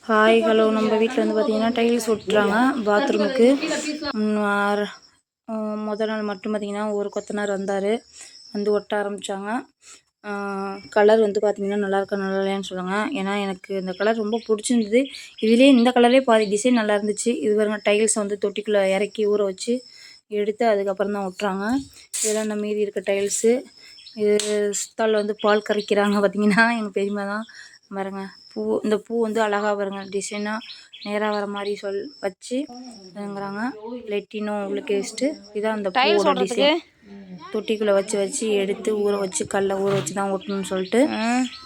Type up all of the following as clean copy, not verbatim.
Hi hello, நம்ம வீட்டில் வந்து பார்த்திங்கன்னா டைல்ஸ் ஒட்டுறாங்க பாத்ரூமுக்கு. முதல் நாள் மட்டும் பார்த்திங்கன்னா ஒரு கொத்தனார் வந்தார், வந்து ஒட்ட ஆரம்பித்தாங்க. கலர் வந்து பார்த்திங்கன்னா நல்லாயிருக்கா நல்லா இல்லையான்னு சொல்லுவாங்க. ஏன்னா எனக்கு இந்த கலர் ரொம்ப பிடிச்சிருந்தது. இதுலேயே இந்த கலரே பாதி டிசைன் நல்லா இருந்துச்சு. இது பாருங்க, டைல்ஸை வந்து தொட்டிக்குள்ளே இறக்கி ஊற வச்சு எடுத்து அதுக்கப்புறம் தான் ஒட்டுறாங்க. இதெல்லாம் நம்ம மீதி இருக்க டைல்ஸு. இது சித்தால் வந்து பால் கரைக்கிறாங்க பார்த்திங்கன்னா, எங்கள் பெரியம்மா தான். பாருங்க, இந்த பூ வந்து அழகாக பாருங்க, டிசைனாக நேராக வர மாதிரி வச்சுங்கிறாங்க. லெட்டினும் உள்ளுக்கு வச்சுட்டு இதான் அந்த பூவோட டிசைன். தொட்டிக்குள்ளே வச்சு எடுத்து ஊற வச்சு கல்லை ஊற வச்சு தான் ஒட்டணும்னு சொல்லிட்டு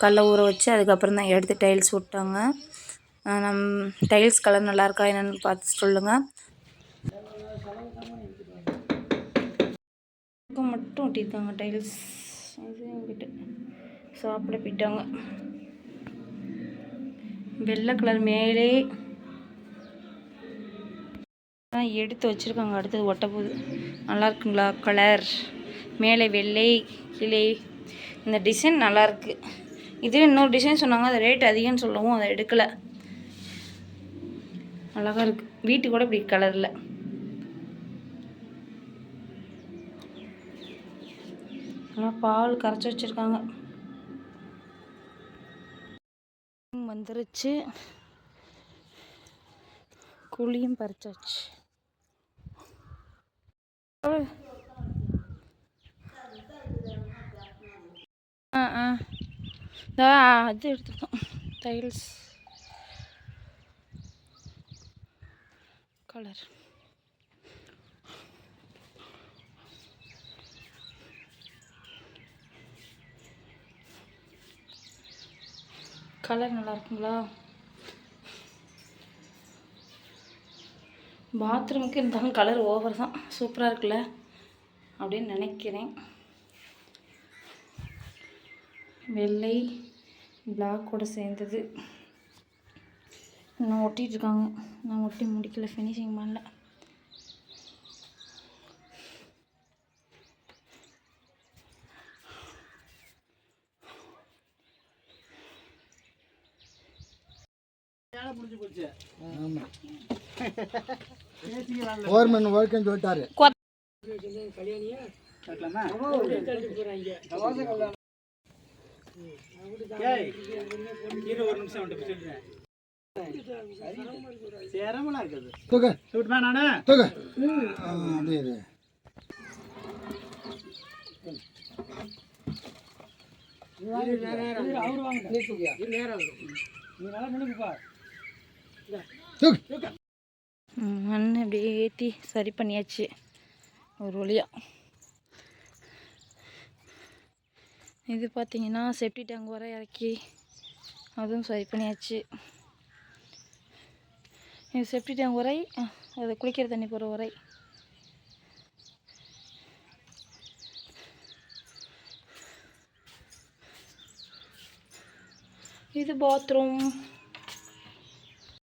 கல்லை ஊற வச்சு அதுக்கப்புறம் தான் எடுத்து டைல்ஸ் ஒட்டாங்க. டைல்ஸ் கலர் நல்லாயிருக்கா என்னென்னு பார்த்து சொல்லுங்கள். மட்டும் ஒட்டியிருக்காங்க டைல்ஸ். இது எங்கிட்ட சாப்பிட போயிட்டாங்க. வெள்ளை கலர் மேலே எடுத்து வச்சுருக்காங்க, அடுத்தது ஒட்ட போகுது. நல்லா இருக்குங்களா கலர்? மேலே வெள்ளை, கீழே இந்த டிசைன் நல்லாயிருக்கு. இதுவே இன்னொரு டிசைன் சொன்னாங்க, அது ரேட் அதிகம்னு சொல்லவும் அதை எடுக்கலை. அழகாக இருக்குது. வீட்டுக்கு கூட இப்படி கலரில் நல்லா பால் கரைச்சி வச்சுருக்காங்க. வந்துருச்சு, குழியும் பறிச்சாச்சு. அது எடுத்துட்டோம். டைல்ஸ் கலர் கலர் நல்லா இருக்குங்களா? பாத்ரூமுக்கு இருந்தாலும் கலர் ஓவர் தான். சூப்பராக இருக்குல்ல அப்படின்னு நினைக்கிறேன். வெள்ளை பிளாக் கூட சேர்ந்தது. இன்னும் ஒட்டிகிட்ருக்காங்க. நான் ஒட்டி முடிக்கல, ஃபினிஷிங் பண்ணல. கவர்மெண்ட் ஒர்க்குன்னு சொல்லிட்டாரு. மண் அப்படியே ஏற்றி சரி பண்ணியாச்சு ஒரு வழியாக. இது பார்த்திங்கன்னா செப்டி டேங்க் வர இறக்கி அதுவும் சரி பண்ணியாச்சு. இது செப்டி டேங்க் உரை, அது குளிக்கிற தண்ணி போகிற உரை. இது பாத்ரூம்.